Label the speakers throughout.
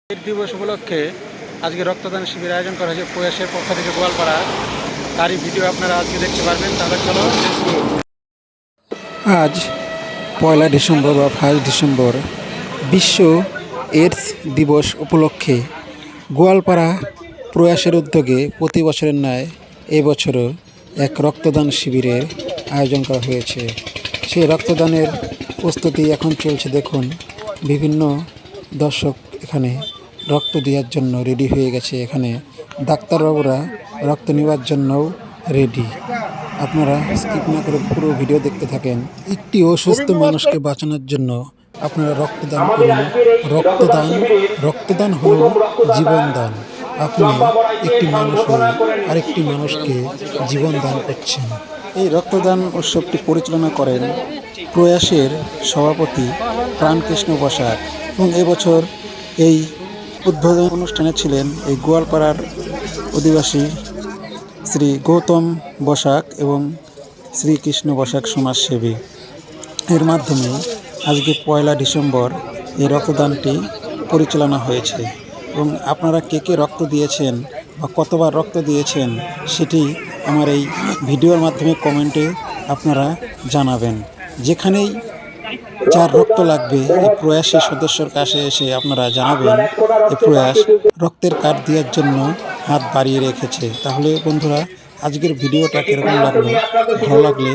Speaker 1: শহীদ দিবস উপলক্ষে আজকে রক্তদান শিবির আয়োজন করা হয়েছে প্রয়াসের পক্ষ থেকে গোয়ালপাড়া। তারই ভিডিও আপনারা আজকে দেখতে পারবেন। তাহলে চলো আজ 1 ডিসেম্বর বা 1 ডিসেম্বর বিশ্ব এইডস দিবস উপলক্ষে গোয়ালপাড়া প্রয়াসের উদ্যোগে প্রতি বছরের ন্যায় এবছরও এক রক্তদান শিবিরের আয়োজন করা হয়েছে। সেই রক্তদানের প্রস্তুতি এখন চলছে। দেখুন, বিভিন্ন দর্শক এখানে রক্ত দেওয়ার জন্য রেডি হয়ে গেছে। এখানে ডাক্তারবাবুরা রক্ত নেওয়ার জন্যও রেডি। আপনারা স্কিপ না করে পুরো ভিডিও দেখতে থাকেন। একটি অসুস্থ মানুষকে বাঁচানোর জন্য আপনারা রক্তদান করুন। রক্তদান হলো জীবনদান। আপনি একটি মানুষ হয়ে আরেকটি মানুষকে জীবন দান করছেন। এই রক্তদান উৎসবটি পরিচালনা করেন প্রয়াসের সভাপতি প্রাণকৃষ্ণ বসাক, এবং এবছর এই উদ্বোধন অনুষ্ঠানে ছিলেন এই গোয়ালপাড়ার অধিবাসী শ্রী গৌতম বসাক এবং শ্রীকৃষ্ণ বসাক সমাজসেবী। এর মাধ্যমে আজকে 1 ডিসেম্বর এই রক্তদানটি পরিচালনা হয়েছে। এবং আপনারা কে কে রক্ত দিয়েছেন বা কতবার রক্ত দিয়েছেন সেটি আমার এই ভিডিওর মাধ্যমে কমেন্টে আপনারা জানাবেন। যেখানেই যার রক্ত লাগবে এই প্রয়াসের সদস্যর কাছে এসে আপনারা জানাবেন এই প্রয়াস রক্তের কার্ড দেওয়ার জন্য হাত বাড়িয়ে রেখেছে। তাহলে বন্ধুরা, আজকের ভিডিওটা কীরকম লাগলো? ভালো লাগলে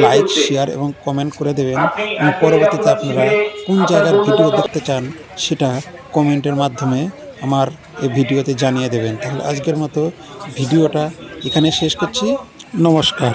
Speaker 1: লাইক, শেয়ার এবং কমেন্ট করে দেবেন, এবং পরবর্তীতে আপনারা কোন জায়গার ভিডিও দেখতে চান সেটা কমেন্টের মাধ্যমে আমার এই ভিডিওতে জানিয়ে দেবেন। তাহলে আজকের মতো ভিডিওটা এখানে শেষ করছি। নমস্কার।